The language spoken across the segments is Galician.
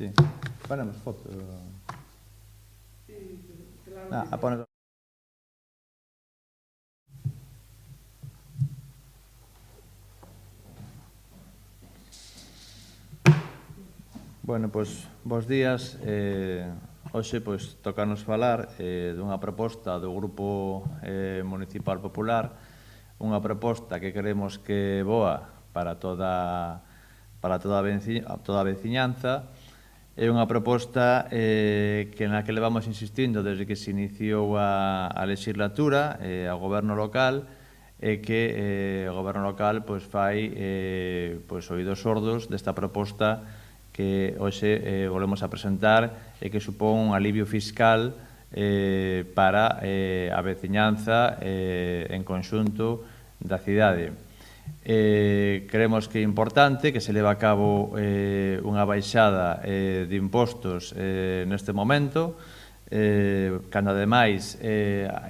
Sí. Ponemos foto. Pones... Bueno, pois, bos días. Hoxe, pois, tocanos falar dunha proposta do Grupo Municipal Popular, unha proposta que queremos que boa para toda a veciñanza. É unha proposta na que levamos insistindo desde que se iniciou a legislatura ao Goberno local, e que o Goberno local fai oídos sordos desta proposta que hoxe volvemos a presentar e que supón un alivio fiscal para a veciñanza en conxunto da cidade. Creemos que é importante que se leve a cabo unha baixada de impostos neste momento, cando ademais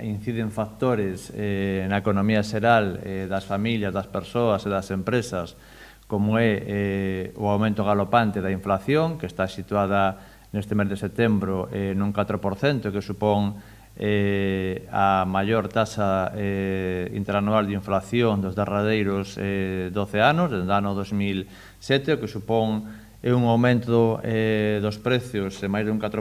inciden factores na economía xeral das familias, das persoas e das empresas, como é o aumento galopante da inflación, que está situada neste mes de setembro nun 4%, que supón a maior taxa interanual de inflación dos derradeiros 12 anos, desde o ano 2007, o que supón un aumento dos precios de máis de un 4%,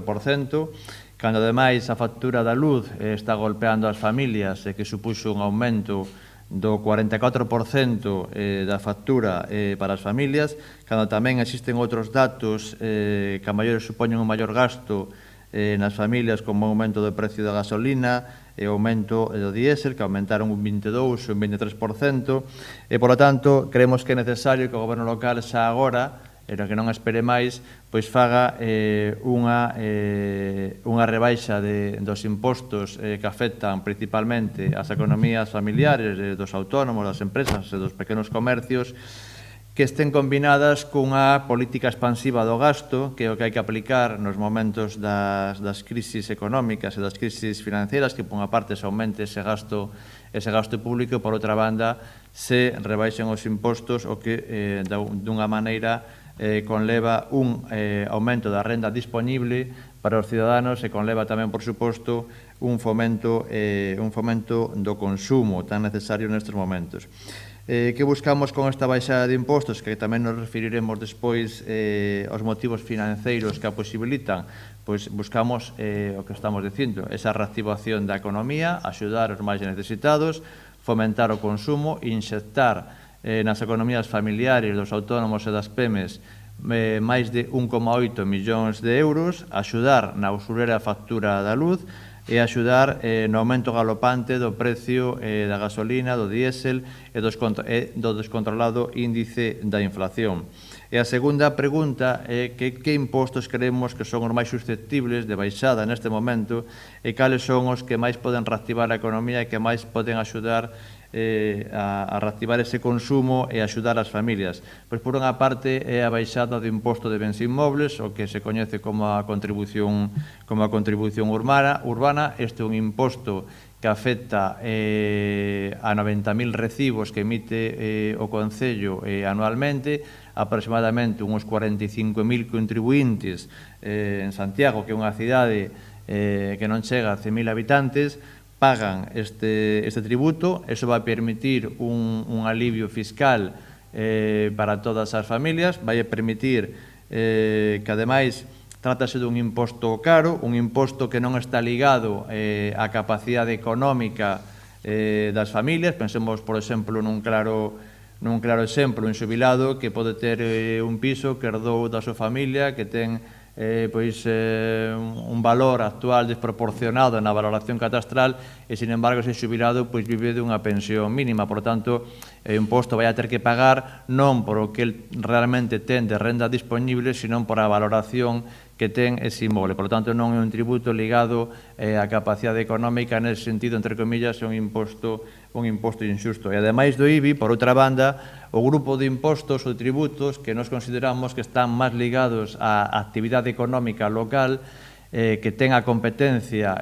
cando ademais a factura da luz está golpeando as familias e que supuxo un aumento do 44% da factura para as familias, cando tamén existen outros datos que a maiores supoñen un maior gasto nas familias, como o aumento do precio da gasolina e o aumento do diésel, que aumentaron un 22% ou un 23%, e, polo tanto, creemos que é necesario que o Goberno local xa agora, e que non espere máis, pois faga unha rebaixa dos impostos que afectan principalmente as economías familiares dos autónomos, das empresas e dos pequenos comercios, que estén combinadas cunha política expansiva do gasto, que é o que hai que aplicar nos momentos das crisis económicas e das crisis financeiras, que por unha parte se aumente ese gasto público e por outra banda se rebaixen os impostos, o que dunha maneira conleva un aumento da renda disponible para os ciudadanos e conleva tamén, por suposto, un fomento do consumo tan necesario nestes momentos. Que buscamos con esta baixada de impostos, que tamén nos referiremos despois aos motivos financeiros que a posibilitan? Pois buscamos o que estamos dicindo, esa reactivación da economía, axudar os máis necesitados, fomentar o consumo, inxectar nas economías familiares dos autónomos e das PEMES máis de 1,8 millóns de euros, axudar na usurera factura da luz e axudar no aumento galopante do precio da gasolina, do diésel e do descontrolado índice da inflación. E a segunda pregunta é que impostos creemos que son os máis susceptibles de baixada neste momento e cales son os que máis poden reactivar a economía e que máis poden axudar a reactivar ese consumo e axudar as familias. Pois, por unha parte, é a baixada do imposto de bens inmobles, o que se coñece como a contribución urbana. Este é un imposto que afecta a 90.000 recibos que emite o Concello anualmente, aproximadamente uns 45.000 contribuintes en Santiago, que é unha cidade que non chega a 100.000 habitantes, pagan este tributo. Eso vai permitir un alivio fiscal para todas as familias, vai permitir que, ademais, trátase dun imposto caro, un imposto que non está ligado á capacidade económica das familias. Pensemos, por exemplo, nun claro exemplo, un xubilado que pode ter un piso que herdou da súa familia, que ten un valor actual desproporcionado na valoración catastral e, sin embargo, ese xubilado vive dunha pensión mínima. Por tanto, o imposto vai a ter que pagar non por o que el realmente ten de renda disponible, senón por a valoración que ten ese inmoble. Por tanto, non é un tributo ligado á capacidade económica, nese sentido, entre comillas, é un imposto injusto. E, ademais do IBI, por outra banda, o grupo de impostos ou tributos que nos consideramos que están máis ligados á actividade económica local, que ten a competencia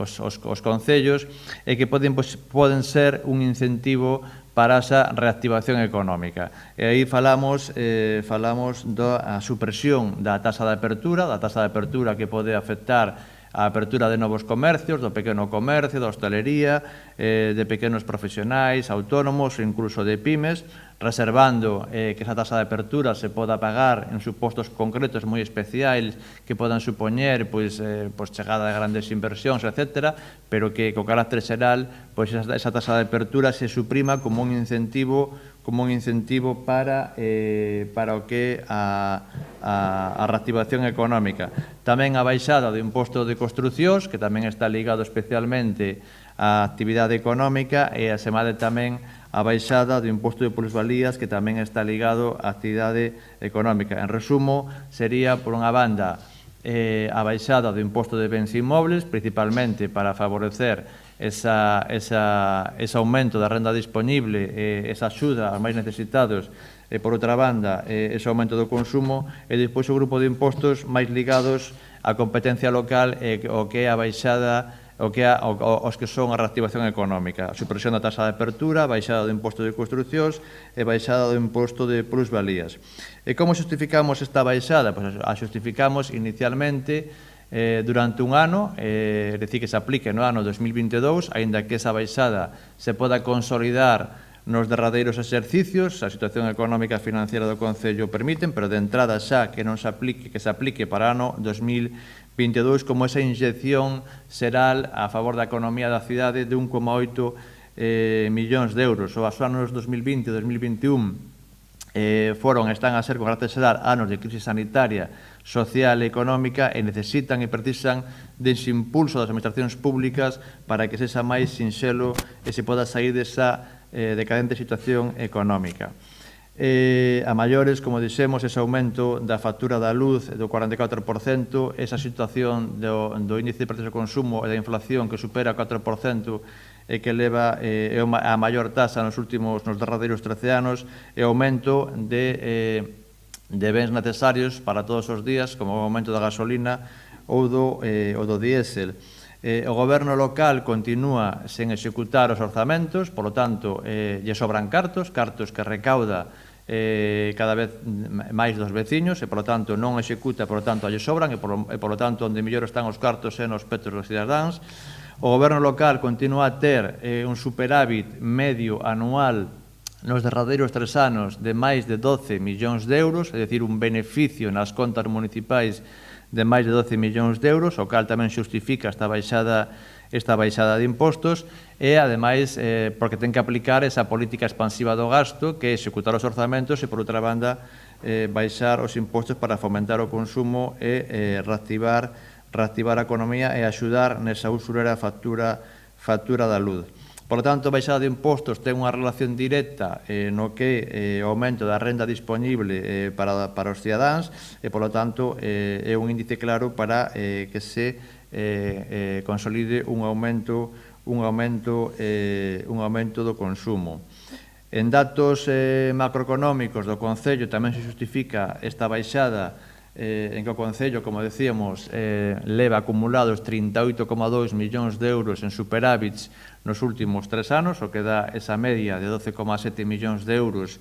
os concellos, e que poden ser un incentivo para esa reactivación económica. E aí falamos da supresión da taxa de apertura que pode afectar a apertura de novos comercios, do pequeno comercio, da hostelería, de pequenos profesionais, autónomos, incluso de pymes, reservando que esa taxa de apertura se poda pagar en supostos concretos moi especiais que podan supoñer chegada de grandes inversións, etc., pero que, co carácter xeral, esa taxa de apertura se suprima como un incentivo para o que a reactivación económica. Tamén a baixada do imposto de construcións, que tamén está ligado especialmente á actividade económica, e asemade tamén a baixada do imposto de plusvalías, que tamén está ligado á actividade económica. En resumo, sería, por unha banda, a baixada do imposto de bens inmobles, principalmente para favorecer ese aumento da renda disponible, esa axuda aos máis necesitados, e, por outra banda, ese aumento do consumo, e despois o grupo de impostos máis ligados á competencia local e o que é a baixada os que son a reactivación económica, a supresión da taxa de apertura, a baixada do imposto de construcións e a baixada do imposto de plusvalías. E como xustificamos esta baixada? A xustificamos inicialmente durante un ano, é dicir, que se aplique no ano 2022, aínda que esa baixada se poda consolidar nos derradeiros exercicios, a situación económica e financiera do Concello permiten, pero de entrada xa que se aplique para o ano 2022 como esa inyección xeral a favor da economía da cidade de 1,8 millóns de euros. Os anos 2020 e 2021 están a ser, con carácter xeral, anos de crisis sanitaria, social e económica, e necesitan e precisan dese impulso das administracións públicas para que sexa máis sinxelo e se poda sair desa decadente situación económica. A maiores, como dixemos, ese aumento da factura da luz do 44%, esa situación do índice de precios de consumo e da inflación que supera o 4% e que leva a maior taxa nos derradeiros 13 anos, e o aumento de bens necesarios para todos os días, como o aumento da gasolina ou do diésel. O goberno local continúa sen executar os orzamentos, polo tanto, lle sobran cartos que recauda cada vez máis dos veciños, e, polo tanto, non executa, polo tanto, lle sobran, e, polo tanto, onde mellor están os cartos é nos petos dos cidadáns. O goberno local continúa a ter un superávit medio anual nos derradeiros 3 anos de máis de 12 millóns de euros, é dicir, un beneficio nas contas municipais de máis de 12 millóns de euros, o cal tamén xustifica esta baixada de impostos, e, ademais, porque ten que aplicar esa política expansiva do gasto, que é executar os orzamentos e, por outra banda, baixar os impostos para fomentar o consumo e reactivar a economía e axudar nesa usurera factura da luz. Por lo tanto, a baixada de impostos ten unha relación directa no que o aumento da renda disponible para os cidadáns, e, por lo tanto, é un índice claro para que se consolide un aumento do consumo. En datos macroeconómicos do Concello tamén se justifica esta baixada en que o Concello, como decíamos, leva acumulados 38,2 millóns de euros en superávits nos últimos 3 anos, o que dá esa media de 12,7 millóns de euros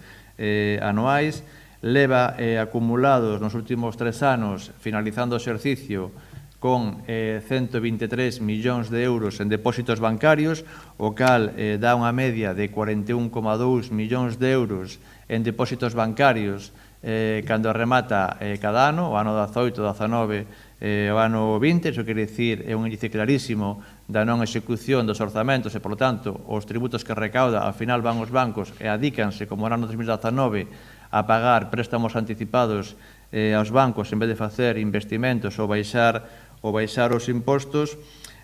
anuais. Leva acumulados nos últimos 3 anos, finalizando o exercicio, con 123 millóns de euros en depósitos bancarios, o cal dá unha media de 41,2 millóns de euros en depósitos bancarios cando remata cada ano, o ano 18, 19 o ano 20, iso quere dicir, é un índice clarísimo da non execución dos orzamentos e, por lo tanto, os tributos que recauda, ao final van os bancos e adícanse, como no ano 2019, a pagar préstamos anticipados aos bancos en vez de facer investimentos ou baixar os impostos.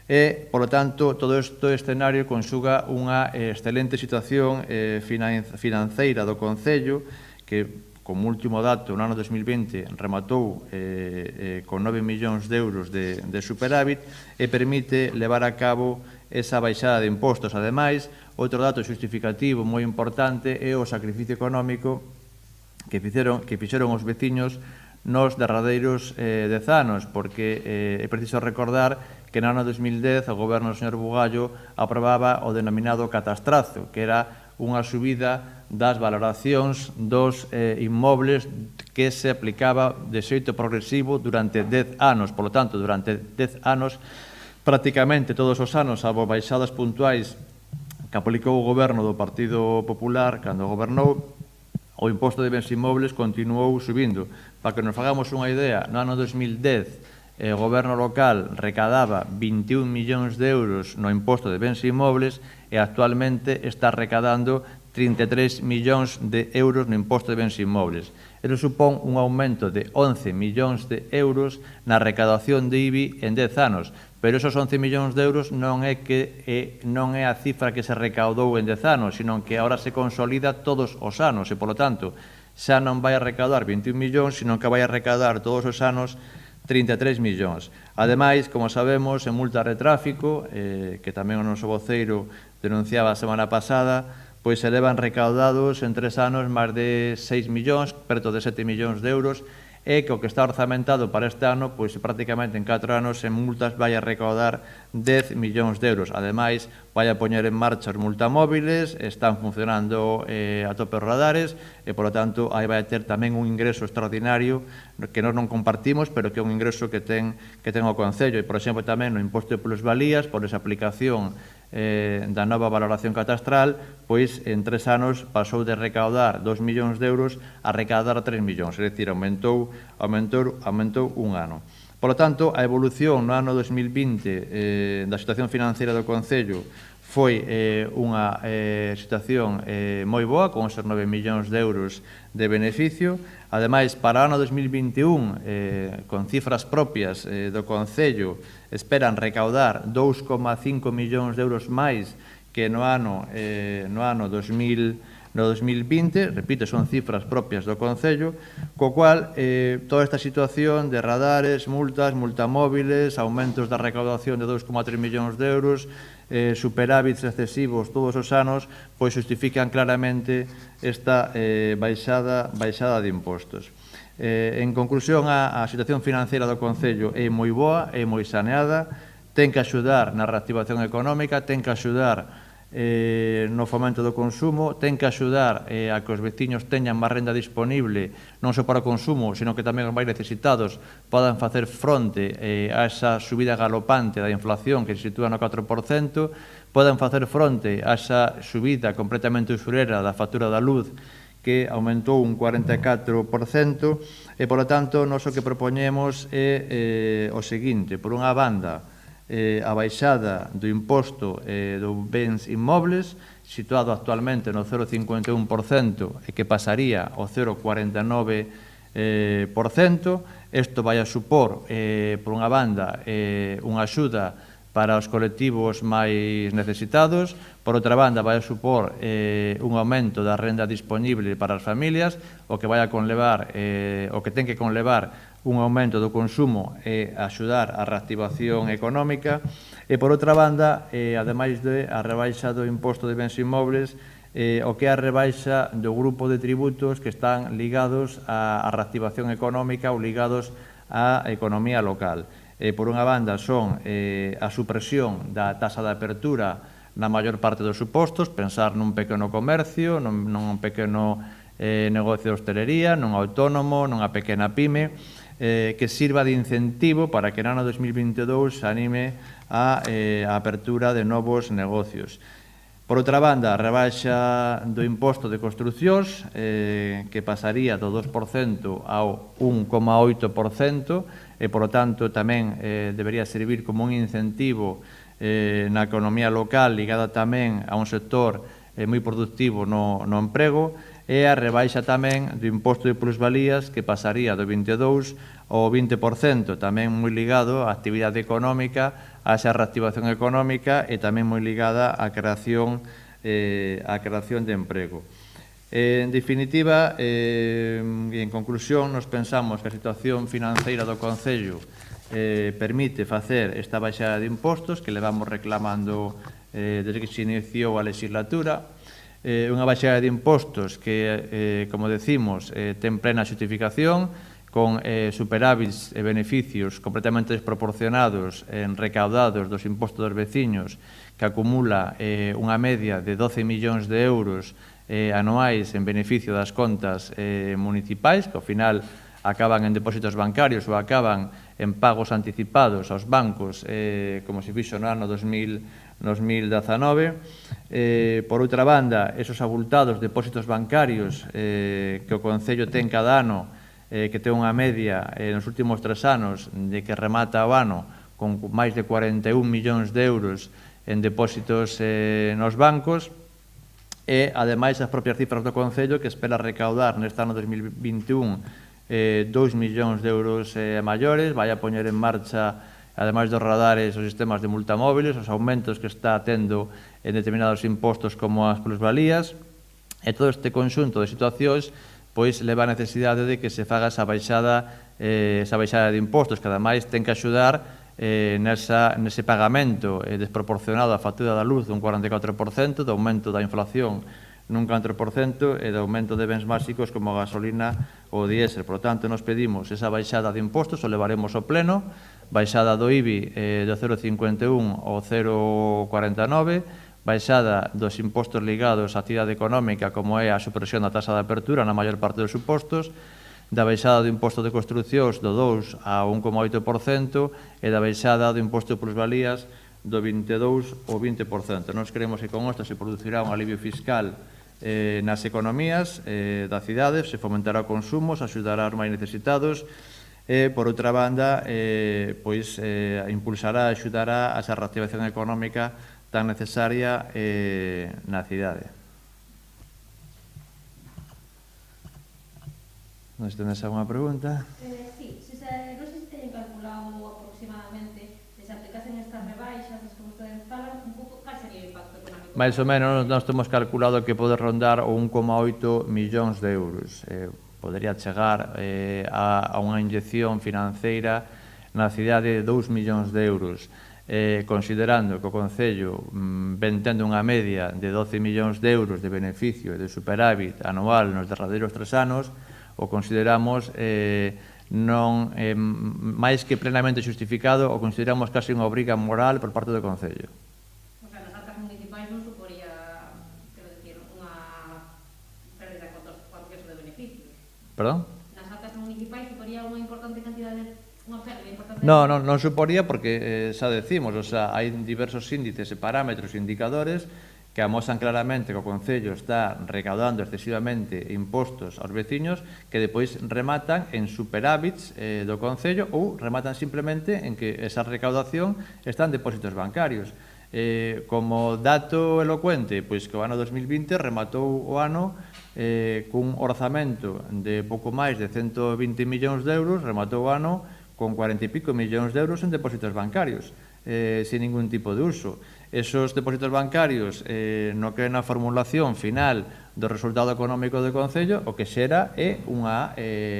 E, por lo tanto, todo este escenario conxuga unha excelente situación financeira do Concello, que, como último dato, no ano 2020 rematou con 9 millóns de euros de superávit, e permite levar a cabo esa baixada de impostos. Ademais, outro dato xustificativo moi importante é o sacrificio económico que fixeron os veciños nos derradeiros 10 anos, porque é preciso recordar que no ano 2010 o goberno do señor Bugallo aprobaba o denominado catastrazo, que era unha subida das valoracións dos inmobles que se aplicaba de xeito progresivo durante 10 anos. Por lo tanto, durante 10 anos, prácticamente todos os anos, salvo baixadas puntuais que aplicou o goberno do Partido Popular cando gobernou, o imposto de bens inmobles continuou subindo. Para que nos fagamos unha idea, no ano 2010 o goberno local recadaba 21 millóns de euros no imposto de bens inmobles e actualmente está recadando 33 millóns de euros no imposto de bens inmobles. Eso supón un aumento de 11 millóns de euros na recadación de IBI en 10 anos. Pero esos 11 millóns de euros non é a cifra que se recaudou en 10 anos, sino que agora se consolida todos os anos e, polo tanto, xa non vai a recaudar 21 millóns, sino que vai a recaudar todos os anos 33 millóns. Ademais, como sabemos, en multa de tráfico, que tamén o noso voceiro denunciaba a semana pasada, pois se levan recaudados en 3 anos máis de 6 millóns, perto de 7 millóns de euros, e que o que está orzamentado para este ano, pois prácticamente en 4 anos en multas vai a recaudar 10 millóns de euros. Ademais, vai a poñer en marcha os multamóviles, están funcionando a tope os radares, e, polo tanto, aí vai a ter tamén un ingreso extraordinario que nós non compartimos, pero que é un ingreso que ten o Concello. E, por exemplo, tamén no imposto de plusvalías, por esa aplicación da nova valoración catastral, pois en 3 anos pasou de recaudar 2 millóns de euros a recaudar 3 millóns, é dicir, aumentou un ano. Por lo tanto, a evolución no ano 2020 da situación financeira do Concello foi unha situación moi boa, con esos 9 millóns de euros de beneficio. Ademais, para o ano 2021, con cifras propias do Concello, esperan recaudar 2,5 millóns de euros máis que no ano 2020, repito, son cifras propias do Concello, co cual toda esta situación de radares, multas, multamóviles, aumentos da recaudación de 2,3 millóns de euros, superávits excesivos todos os anos, pois justifican claramente esta baixada de impostos. En conclusión, a situación financeira do Concello é moi boa, é moi saneada, ten que axudar na reactivación económica, ten que axudar no fomento do consumo, ten que axudar a que os veciños teñan máis renda disponible, non só para o consumo, sino que tamén os máis necesitados podan facer fronte a esa subida galopante da inflación que se sitúa no 4%, podan facer fronte a esa subida completamente usurera da factura da luz que aumentou un 44%, e, polo tanto, nós o que propoñemos é o seguinte: por unha banda, a baixada do imposto dos bens inmobles, situado actualmente no 0,51%, e que pasaría ao 0,49%. Isto vai a supor, por unha banda, unha axuda para os colectivos máis necesitados, por outra banda vai a supor un aumento da renda disponible para as familias, o que vai a conlevar, o que ten que conlevar un aumento do consumo e axudar a reactivación económica, e por outra banda, ademais de a rebaixa do imposto de bens inmobles, o que é a rebaixa do grupo de tributos que están ligados á reactivación económica ou ligados á economía local. Por unha banda son a supresión da taxa de apertura na maior parte dos supostos, pensar nun pequeno comercio, nun pequeno negocio de hostelería, nun autónomo, nunha pequena pyme, que sirva de incentivo para que no ano 2022 se anime a apertura de novos negocios. Por outra banda, a rebaixa do imposto de construcións, que pasaría do 2% ao 1,8%, e, polo tanto, tamén debería servir como un incentivo na economía local, ligada tamén a un sector moi productivo no emprego, e a rebaixa tamén do imposto de plusvalías, que pasaría do 22% ao 20%, tamén moi ligado á actividade económica, a esa reactivación económica, e tamén moi ligada á creación de emprego. En definitiva, e en conclusión, nos pensamos que a situación financeira do Concello permite facer esta baixada de impostos que levamos reclamando desde que se iniciou a legislatura, unha baixada de impostos que, como decimos, ten plena xustificación, con superávits e beneficios completamente desproporcionados recaudados dos impostos dos veciños, que acumula unha media de 12 millóns de euros anuais en beneficio das contas municipais, que ao final acaban en depósitos bancarios ou acaban en pagos anticipados aos bancos, como se fixo no ano 2019. Por outra banda, esos abultados depósitos bancarios que o Concello ten cada ano, que ten unha media nos últimos 3 anos de que remata o ano con máis de 41 millóns de euros en depósitos nos bancos, e, ademais, as propias cifras do Concello, que espera recaudar neste ano 2021 2 millóns de euros maiores, vai a poñer en marcha, ademais dos radares, os sistemas de multamóviles, os aumentos que está tendo en determinados impostos como as plusvalías, e todo este conxunto de situacións pois leva a necesidade de que se faga esa baixada de impostos, que ademais ten que axudar nese pagamento desproporcionado á factura da luz dun 44%, do aumento da inflación nun 4% e do aumento de bens básicos como a gasolina ou o diésel. Por lo tanto, nos pedimos esa baixada de impostos, o levaremos ao pleno, baixada do IBI do 0,51 ao 0,49%, baixada dos impostos ligados á actividade económica, como é a supresión da taxa de apertura na maior parte dos supostos, da baixada do imposto de construcións do 2 a 1,8% e da baixada do imposto de plusvalías do 22 ao 20%. Nós creemos que con isto se producirá un alivio fiscal nas economías da cidade, se fomentará o consumo, se axudará aos máis necesitados e, por outra banda, impulsará e axudará a esa reactivación económica tan necesaria na cidade. Non se tenes alguna pregunta? Sí, non sei se teñen calculado aproximadamente se aplicasen estas rebaixas, como ustedes falan, un pouco cal sería o impacto económico? Mais ou menos, nós temos calculado que pode rondar o 1,8 millóns de euros. Podería chegar a unha inyección financeira na cidade de 2 millóns de euros. Considerando que o Concello ven tendo unha media de 12 millóns de euros de beneficio e de superávit anual nos derradeiros 3 anos, o consideramos máis que plenamente justificado, o consideramos casi unha obriga moral por parte do Concello. O sea, nas arcas municipais non suporía, quero dicir, unha pérdida cuantiosa de beneficios. Perdón? Nas arcas municipais suporía unha importante cantidade de... Non suporía porque, xa decimos, hai diversos índices e parámetros e indicadores que amosan claramente que o Concello está recaudando excesivamente impostos aos veciños que depois rematan en superávits do Concello ou rematan simplemente en que esa recaudación está en depósitos bancarios. Como dato elocuente, pois que o ano 2020 rematou o ano cun orzamento de pouco máis de 120 millóns de euros, rematou o ano con 40 e pico millóns de euros en depósitos bancarios, sin ningún tipo de uso. Esos depósitos bancarios no que na formulación final do resultado económico do Concello, o que xera é unha,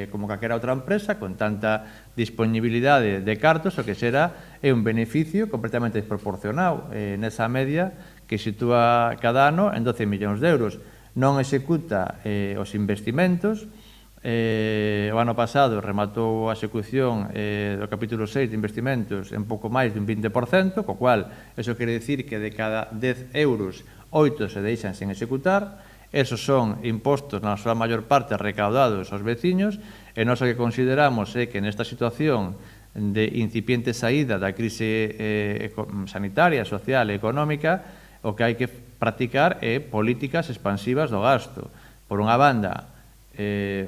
como calquera outra empresa, con tanta disponibilidade de cartos, o que xera é un beneficio completamente desproporcionado nesa media que sitúa cada ano en 12 millóns de euros. Non executa os investimentos. O ano pasado rematou a execución do capítulo 6 de investimentos en pouco máis dun 20%, co cual, eso quere dicir que de cada 10 euros, 8 se deixan sen executar. Esos son impostos, na súa maior parte, recaudados aos veciños, e nós o que consideramos é que nesta situación de incipiente saída da crise sanitaria, social e económica, o que hai que practicar é políticas expansivas do gasto. Por unha banda,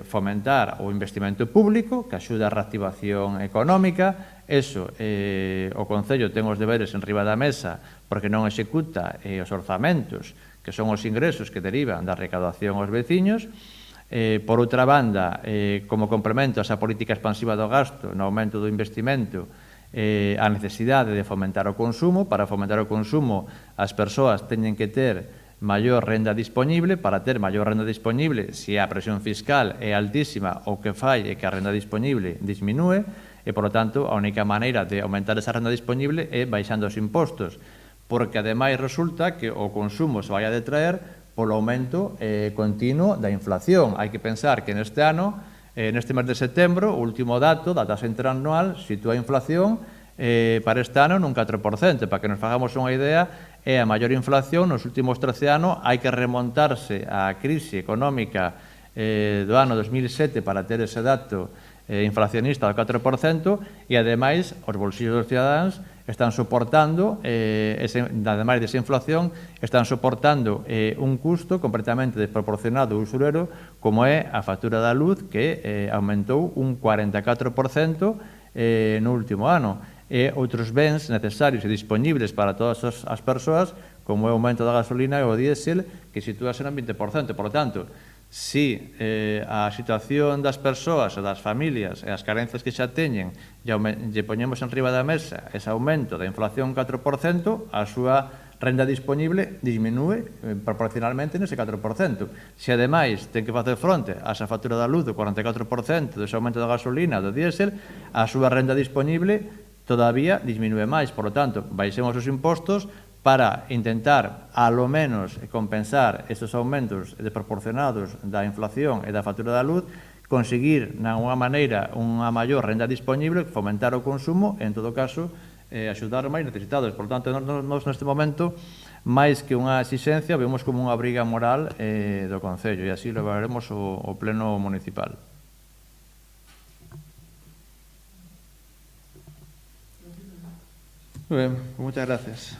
fomentar o investimento público que axuda a reactivación económica. Eso, o Concello ten os deberes en riba da mesa porque non executa os orzamentos, que son os ingresos que derivan da recaudación aos veciños. Por outra banda, como complemento a esa política expansiva do gasto no aumento do investimento, a necesidade de fomentar o consumo. Para fomentar o consumo, as persoas teñen que ter maior renda disponible. Para ter maior renda disponible, se a presión fiscal é altísima, o que fai é que a renda disponible disminúe e, por lo tanto, a única maneira de aumentar esa renda disponible é baixando os impostos, porque ademais resulta que o consumo se vai a detraer polo aumento continuo da inflación. Hai que pensar que neste ano Neste mes de setembro, o último dato da taxa interanual sitúa a inflación para este ano nun 4%. Para que nos fagamos unha idea, é a maior inflación nos últimos 13 anos. Hai que remontarse á crise económica do ano 2007 para ter ese dato inflacionista do 4%, e, ademais, os bolsillos dos cidadáns están soportando, ademais desa inflación, están soportando un custo completamente desproporcionado e usurero, como é a factura da luz, que aumentou un 44% no último ano. E outros bens necesarios e disponibles para todas as persoas, como é o aumento da gasolina e o diésel, que sitúase no 20%. Por lo tanto, si a situación das persoas e das familias e as carencias que xa teñen lle poñemos en riba da mesa ese aumento da inflación 4%, a súa renda disponible diminúe proporcionalmente nese 4%. Se, ademais, ten que facer fronte a esa factura da luz do 44%, dese aumento da gasolina, do diésel, a súa renda disponible todavía diminúe máis. Por lo tanto, baixemos os impostos para intentar, alo menos, compensar estes aumentos desproporcionados da inflación e da factura da luz, conseguir, na unha maneira, unha maior renda disponible, fomentar o consumo e, en todo caso, axudar os máis necesitados. Por tanto, nós neste momento, máis que unha exigencia, vemos como unha obriga moral do Concello, e así levaremos o pleno municipal. Muy bien, muchas gracias.